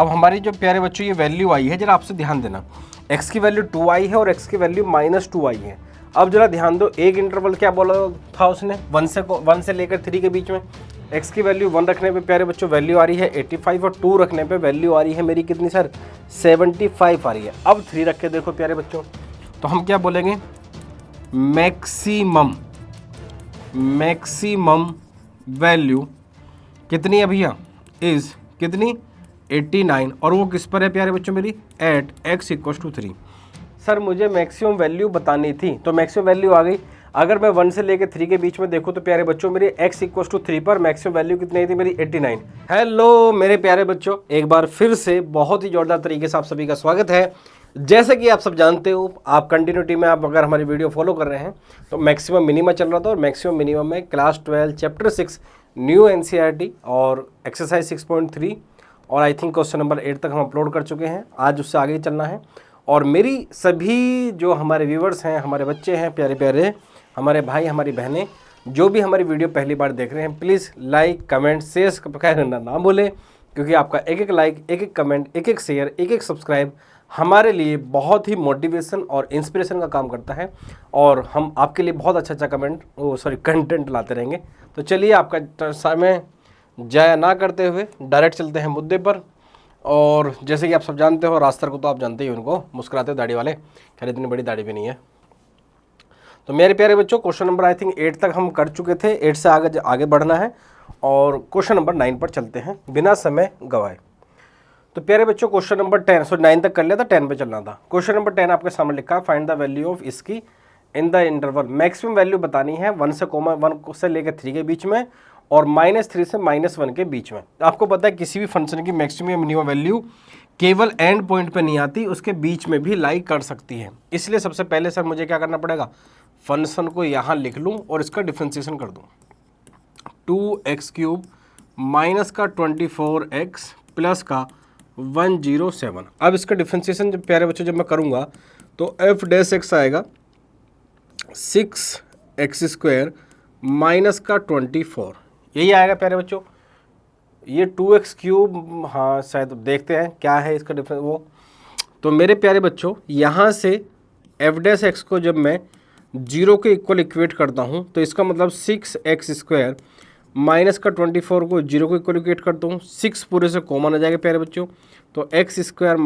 अब हमारी जो प्यारे बच्चों ये वैल्यू आई है, जरा आपसे ध्यान देना, x की वैल्यू 2 आई है और x की वैल्यू -2 आई है। अब जरा ध्यान दो, एक इंटरवल क्या बोला था उसने, 1 से लेकर 3 के बीच में। x की वैल्यू 1 रखने पे प्यारे बच्चों वैल्यू आ रही है 85 और 2 रखने पे वैल्यू आ रही है मेरी कितनी सर, 75 आ रही है। अब 3 रख के देखो प्यारे बच्चों, तो हम क्या बोलेंगे, मैक्सिमम वैल्यू कितनी है भैया, इज़ कितनी, 89, और वो किस पर है प्यारे बच्चों मेरी, एट x = 3। सर मुझे मैक्सिमम वैल्यू बतानी थी, तो मैक्सिमम वैल्यू आ गई। अगर मैं 1 से लेकर 3 के बीच में देखूँ तो प्यारे बच्चों मेरी x = 3 पर मैक्सिमम वैल्यू कितनी आई थी मेरी, 89। हेलो मेरे प्यारे बच्चों, एक बार फिर से बहुत ही जोरदार तरीके से आप सभी का स्वागत है। जैसे कि आप सब जानते हो, आप कंटिन्यूटी में आप अगर हमारी वीडियो फॉलो कर रहे हैं तो मैक्सिमम मिनिमम चल रहा था, और मैक्सिमम मिनिमम में क्लास 12 चैप्टर 6 न्यू NCERT और एक्सरसाइज 6.3 और आई थिंक क्वेश्चन नंबर 8 तक हम अपलोड कर चुके हैं। आज उससे आगे चलना है। और मेरी सभी जो हमारे व्यूवर्स हैं, हमारे बच्चे हैं प्यारे प्यारे, हमारे भाई हमारी बहनें, जो भी हमारी वीडियो पहली बार देख रहे हैं, प्लीज़ लाइक कमेंट शेयर करना ना भूलें, क्योंकि आपका एक एक लाइक, एक एक कमेंट, एक एक शेयर, एक एक सब्सक्राइब हमारे लिए बहुत ही मोटिवेशन और इंस्पिरेशन का काम करता है, और हम आपके लिए बहुत अच्छा कंटेंट लाते रहेंगे। तो चलिए आपका समय जाया ना करते हुए डायरेक्ट चलते हैं मुद्दे पर। और जैसे कि आप सब जानते हो, रास्तर को तो आप जानते ही, उनको मुस्कुराते दाढ़ी वाले, खैर इतनी बड़ी दाढ़ी भी नहीं है। तो मेरे प्यारे बच्चों, क्वेश्चन नंबर आई थिंक 8 तक हम कर चुके थे, 8 से आगे बढ़ना है और क्वेश्चन नंबर 9 पर चलते हैं बिना समय गवाए। तो प्यारे बच्चों क्वेश्चन नंबर 10, 9 तक कर लिया था, 10 पे चलना था। क्वेश्चन नंबर 10 आपके सामने लिखा है, फाइंड द वैल्यू ऑफ इसकी in the interval. Maximum value बतानी है 1 से लेकर 3 के बीच में और -3 से -1 के बीच में। आपको पता है किसी भी फंक्शन की मैक्सिमम या मिनिमम वैल्यू केवल एंड पॉइंट पे नहीं आती, उसके बीच में भी लाई कर सकती है। इसलिए सबसे पहले सर मुझे क्या करना पड़ेगा, फंक्शन को यहाँ लिख लूँ और इसका डिफ्रेंसिएशन कर दूँ। 2x³ माइनस का 24x प्लस का 107। अब इसका डिफ्रेंसिएशन जब प्यारे बच्चों जब मैं करूँगा तो f' आएगा 6x² माइनस का 24, यही आएगा प्यारे बच्चों। ये 2x³, हाँ शायद देखते हैं क्या है इसका डिफरेंस वो। तो मेरे प्यारे बच्चों यहाँ से f' को जब मैं 0 के इक्वल इक्वेट करता हूँ तो इसका मतलब 6x² माइनस का 24 को 0 को इक्वल इक्वेट करता हूँ, 6 पूरे से कॉमन आ जाएगा प्यारे बच्चों, तो x² - 4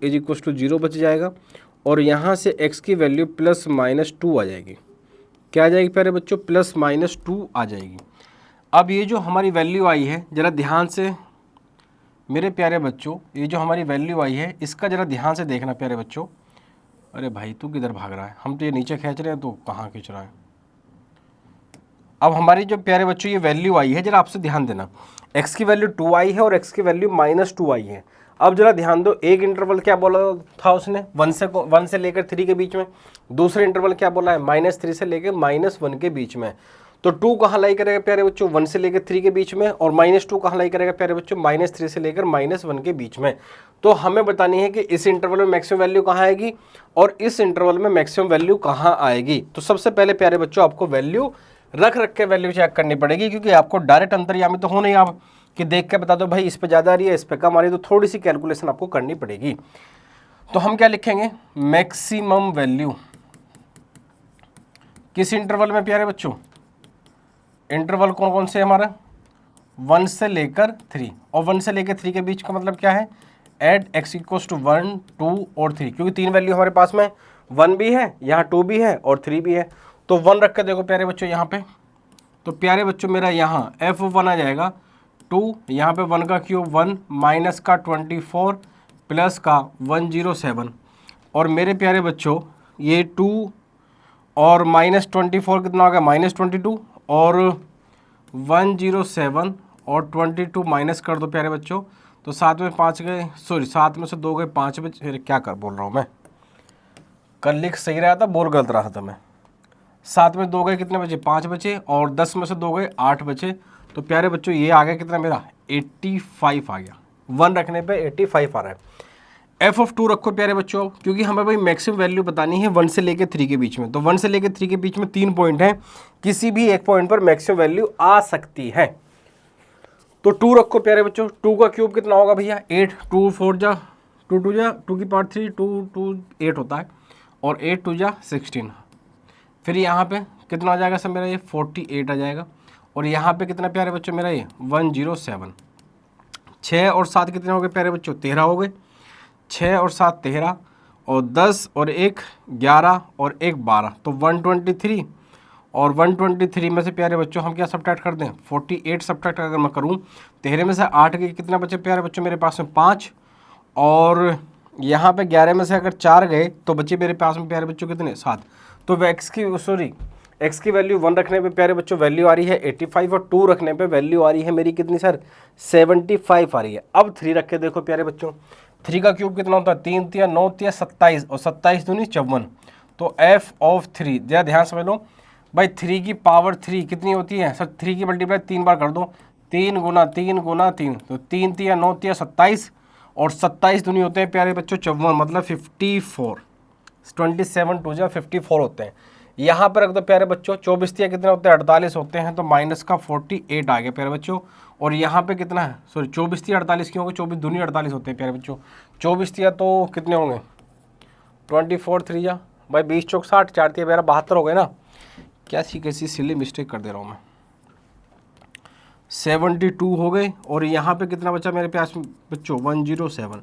= 0 बच जाएगा, और यहाँ से x की वैल्यू +-2 आ जाएगी। क्या आ जाएगी प्यारे बच्चों, +-2 आ जाएगी। अब ये जो हमारी वैल्यू आई है, ज़रा ध्यान से मेरे प्यारे बच्चों, ये जो हमारी वैल्यू आई है इसका ज़रा ध्यान से देखना प्यारे बच्चों। अरे भाई तू किधर भाग रहा है, हम तो ये नीचे खींच रहे हैं, तो कहाँ खींच रहा है। अब हमारी जो प्यारे बच्चों ये वैल्यू आई है, ज़रा आपसे ध्यान देना, x की वैल्यू 2 आई है और x की वैल्यू -2 आई है। अब जरा ध्यान दो, एक इंटरवल क्या बोला था उसने, 1 से लेकर 3 के बीच में, दूसरे इंटरवल क्या बोला है, -3 से लेकर -1 के बीच में। तो 2 कहाँ लाई करेगा प्यारे बच्चों, 1 से लेकर 3 के बीच में, और -2 कहाँ लाई करेगा प्यारे बच्चों, -3 से लेकर -1 के बीच में। तो हमें बतानी है कि इस इंटरवल में मैक्सिमम वैल्यू कहाँ आएगी और इस इंटरवल में मैक्सिमम वैल्यू कहाँ आएगी। तो सबसे पहले प्यारे बच्चों आपको वैल्यू रख के वैल्यू चेक करनी पड़ेगी, क्योंकि आपको डायरेक्ट अंतर्यामी तो हो नहीं आप कि देख के बता दो भाई इस पे ज़्यादा आ रही है इस पे कम आ रही है, तो थोड़ी सी कैलकुलेशन आपको करनी पड़ेगी। तो हम क्या लिखेंगे, मैक्सिमम वैल्यू किस इंटरवल में प्यारे बच्चों, इंटरवल कौन कौन से हमारा, 1 से लेकर 3, और 1 से लेकर 3 के बीच का मतलब क्या है, एट x = 1, 2 और 3, क्योंकि 3 वैल्यू हमारे पास में 1 भी है, यहाँ 2 भी है और 3 भी है। तो 1 रख के देखो प्यारे बच्चों यहाँ पे, तो प्यारे बच्चों मेरा यहाँ f1 आ जाएगा 2, यहाँ पे 1 का क्यूब 1 माइनस का 24 प्लस का 107, और मेरे प्यारे बच्चों ये 2 और -24 कितना हो गया, -22, और 107 और 22 माइनस कर दो प्यारे बच्चों, तो 7 में 5 गए, 7 में से 2 गए 5 बचे, क्या कर बोल रहा हूँ मैं, कल लिख सही रहा था बोल गलत रहा था मैं। 7 में 2 गए कितने बचे, 5 बचे, और 10 में से 2 गए 8 बचे। तो प्यारे बच्चों ये आ गया कितना मेरा, 85 आ गया, 1 रखने पे 85 आ रहा है। f(2) रखो प्यारे बच्चों, क्योंकि हमें भाई मैक्सिमम वैल्यू बतानी है 1 से लेकर 3 के बीच में। तो 1 से लेकर 3 के बीच में 3 पॉइंट हैं, किसी भी एक पॉइंट पर मैक्सिमम वैल्यू आ सकती है। तो 2 रखो प्यारे बच्चों, 2 का क्यूब कितना होगा भैया 8, 2 4 जा 2 2 जा 2 की पावर 3, 2 2 8 होता है, और 8 2 जा 16। फिर यहाँ पे कितना आ जाएगा सर मेरा ये 48 आ जाएगा, और यहाँ पे कितना प्यारे बच्चों मेरा ये 107। 6 और 7 कितने हो गए प्यारे बच्चों 13 हो गए, 6 और 7 13, और 10 और 1 11 और 1 12, तो 123। और 123 में से प्यारे बच्चों हम क्या सब्ट्रैक्ट कर दें 48 सब्ट्रैक्ट अगर मैं करूं, 13 में से 8 के कितना बचे प्यारे बच्चों मेरे पास में 5, और यहाँ पे 11 में से अगर 4 गए तो बचे मेरे पास में प्यारे बच्चों कितने 7। तो एक्स की वैल्यू 1 रखने पे प्यारे बच्चों वैल्यू आ रही है 85, और 2 रखने पे वैल्यू आ रही है मेरी कितनी सर 75 आ रही है। अब 3 रख के देखो प्यारे बच्चों, 3 का क्यूब कितना होता है 3 3 9 3 27, और 27 दूनी 54। तो एफ ऑफ 3 जरा ध्यान समझ लो भाई, 3 की पावर 3 कितनी होती है सर, 3 की मल्टीप्लाई 3 बार कर दो, 3 गुना 3 गुना 3, तो 3 3 9 3 27, और 27 दूनी होते हैं प्यारे बच्चों 54, मतलब 54, 27 2 54 होते हैं। यहाँ पर रख दो प्यारे बच्चों, 24 तिया कितने होते हैं 48 होते हैं, तो माइनस का 48 आ गया प्यारे बच्चों। और यहाँ पे कितना है, सॉरी 24 तिया 48 क्यों होंगे, 24 दूनी 48 होते हैं प्यारे बच्चों, 24 तिया तो कितने होंगे 24 3 या भाई 20 चौक 60, 4 तिया मेरा 72 हो गए ना, कैसी सिली मिस्टेक कर दे रहा हूँ मैं, 72 हो गए। और यहाँ पे कितना बचा मेरे पास बच्चों 107,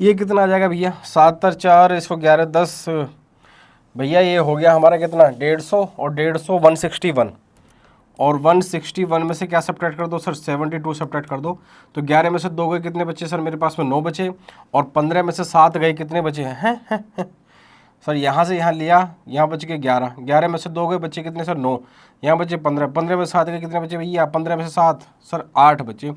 ये कितना आ जाएगा भैया 7 और 4 इसको 11 10 भैया, ये हो गया हमारा कितना 150, और 150 161, और 161 में से क्या सब्ट्रैक्ट कर दो सर 72 सब्ट्रैक्ट कर दो, तो 11 में से 2 गए कितने बचे सर मेरे पास में 9 बचे, और 15 में से 7 गए कितने बचे हैं सर, यहाँ से यहाँ लिया, यहाँ बच गए 11, 11 में से 2 गए बचे कितने सर 9, यहाँ बचे 15, 15 में से 7 गए कितने बचे भैया 15 में से 7 सर 8 बचे।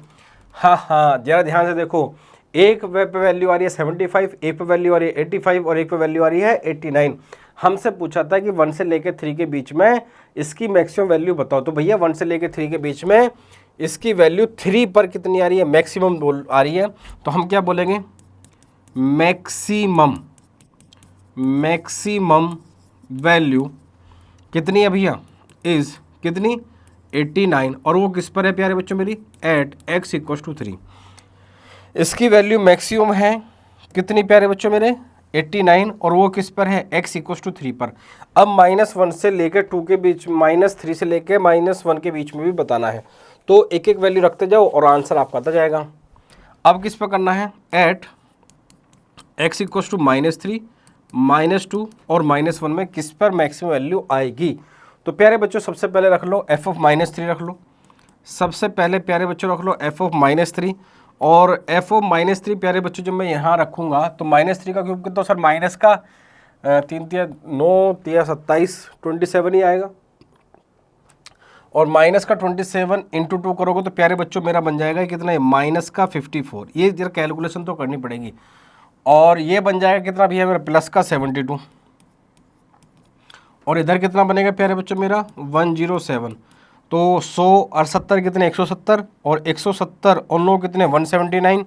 हाँ जरा ध्यान से देखो, एक पे वैल्यू आ रही है 75, एक पे वैल्यू आ रही है 85, और एक पे वैल्यू आ रही है 89। हमसे पूछा था कि 1 से लेकर 3 के बीच में इसकी मैक्सिमम वैल्यू बताओ, तो भैया 1 से लेकर 3 के बीच में इसकी वैल्यू 3 पर कितनी आ रही है मैक्सिमम आ रही है, तो हम क्या बोलेंगे मैक्सिमम वैल्यू कितनी है भैया इज़ कितनी 89, और वो किस पर है प्यारे बच्चों मेरी एट x = 3। इसकी वैल्यू मैक्सिमम है कितनी प्यारे बच्चों मेरे 89, और वो किस पर है x = 3 पर। अब -1 से लेकर 2 के बीच, -3 से लेकर -1 के बीच में भी बताना है, तो एक एक वैल्यू रखते जाओ और आंसर आपका आता जाएगा। अब किस पर करना है एट x = -3 -2 और -1 में किस पर मैक्सिमम वैल्यू आएगी। तो प्यारे बच्चों सबसे पहले रख लो f ऑफ -3 रख लो, सबसे पहले प्यारे बच्चों रख लो f ऑफ -3, और f ऑफ -3 प्यारे बच्चों जब मैं यहाँ रखूँगा तो -3 का क्यूब कितना सर माइनस का 3 तिया 9 तिया 27 27 ही आएगा, और माइनस का 27 इंटू 2 करोगे तो प्यारे बच्चों मेरा बन जाएगा कितना माइनस का 54। ये जरा कैलकुलेशन तो करनी पड़ेगी, और ये बन जाएगा कितना भैया मेरा प्लस का 72, और इधर कितना बनेगा प्यारे बच्चों मेरा 107। तो 100 और 70 कितने 170, और 170 और 9 कितने 179,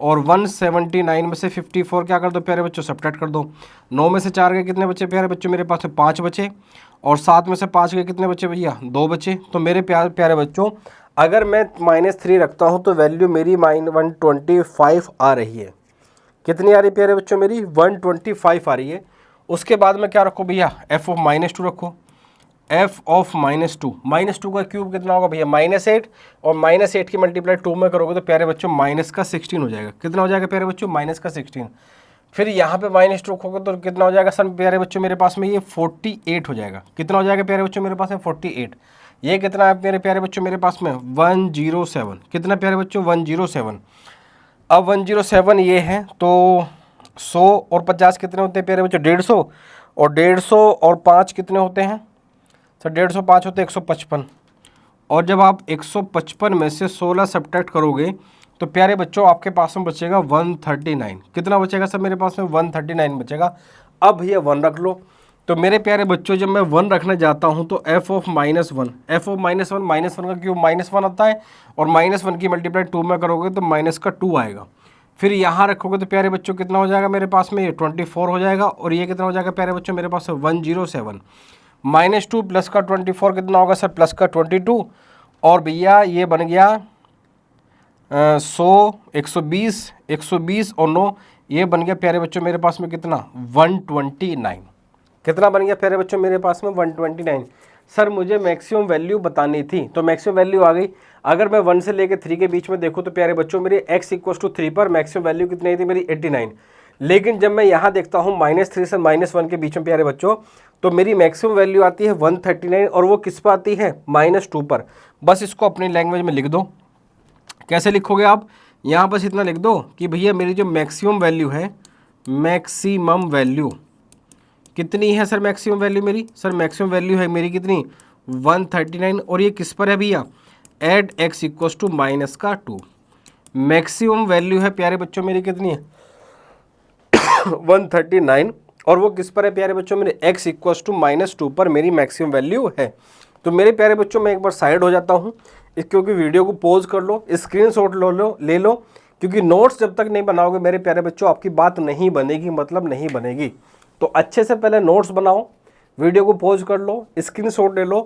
और 179 में से 54 क्या कर दो प्यारे बच्चों सब्ट्रैक्ट कर दो। 9 में से 4 के कितने बचे प्यारे बच्चों मेरे पास 5 बचे, और 7 में से 5 के कितने बचे भैया 2 बचे। तो मेरे प्यारे बच्चों अगर मैं -3 रखता हूँ तो वैल्यू मेरी -125 आ रही है। कितनी आ रही है प्यारे बच्चों मेरी 125 आ रही है। उसके बाद में क्या रखो भैया f ऑफ -2 रखो, f ऑफ -2 का क्यूब कितना होगा भैया -8, और -8 की मल्टीप्लाई 2 में करोगे तो प्यारे बच्चों -16 हो जाएगा। कितना हो जाएगा प्यारे बच्चों -16। फिर यहाँ पे -2 रखोगे तो कितना हो जाएगा सर प्यारे बच्चों मेरे पास में ये 48 हो जाएगा। कितना हो जाएगा प्यारे बच्चों मेरे पास में 48। ये कितना है मेरे प्यारे बच्चों मेरे पास में 107। कितना प्यारे बच्चों 107। अब 107 ये है तो 100 और 50 कितने होते हैं प्यारे बच्चों 150, और 150 और 5 कितने होते हैं सर 150 होते हैं 155, और जब आप 155 में से 16 सब्ट्रैक्ट करोगे तो प्यारे बच्चों आपके पास में बचेगा 139। कितना बचेगा सर मेरे पास में 139 बचेगा। अब भैया 1 रख लो। तो मेरे प्यारे बच्चों जब मैं 1 रखने जाता हूं तो f ऑफ -1 का क्यूब -1 आता है, और -1 की मल्टीप्लाई 2 में करोगे तो -2 आएगा। फिर यहाँ रखोगे तो प्यारे बच्चों कितना हो जाएगा मेरे पास में ये 24 हो जाएगा, और ये कितना हो जाएगा प्यारे बच्चों मेरे पास 107। -2 प्लस का 24 कितना होगा सर प्लस का 22, और भैया ये बन गया 100, 120, 120 और 9, ये बन गया प्यारे बच्चों मेरे पास में कितना 129। कितना बन गया प्यारे बच्चों मेरे पास में 129। सर मुझे मैक्सिमम वैल्यू बतानी थी, तो मैक्सिमम वैल्यू आ गई। अगर मैं 1 से लेकर 3 के बीच में देखूँ तो प्यारे बच्चों मेरी x = 3 पर मैक्सिमम वैल्यू कितनी आई थी मेरी 89। लेकिन जब मैं यहाँ देखता हूँ -3 से -1 के बीच में प्यारे बच्चों, तो मेरी मैक्सिमम वैल्यू आती है 139 और वो किस पर आती है -2 पर। बस इसको अपनी लैंग्वेज में लिख दो। कैसे लिखोगे आप, यहाँ बस इतना लिख दो कि भैया मेरी जो मैक्सिमम वैल्यू है, मैक्सिमम वैल्यू कितनी है सर, मैक्सिमम वैल्यू मेरी, सर मैक्सिमम वैल्यू है मेरी कितनी 139 और ये किस पर है भैया, एट x = -2। मैक्सिमम वैल्यू है प्यारे बच्चों मेरी कितनी है 139 और वो किस पर है प्यारे बच्चों मेरे x = -2 पर मेरी मैक्सिमम वैल्यू है। तो मेरे प्यारे बच्चों मैं एक बार साइड हो जाता हूँ, क्योंकि वीडियो को पॉज कर लो, स्क्रीनशॉट ले लो, क्योंकि नोट्स जब तक नहीं बनाओगे मेरे प्यारे बच्चों आपकी बात नहीं बनेगी, मतलब नहीं बनेगी। तो अच्छे से पहले नोट्स बनाओ, वीडियो को पॉज कर लो, स्क्रीनशॉट ले लो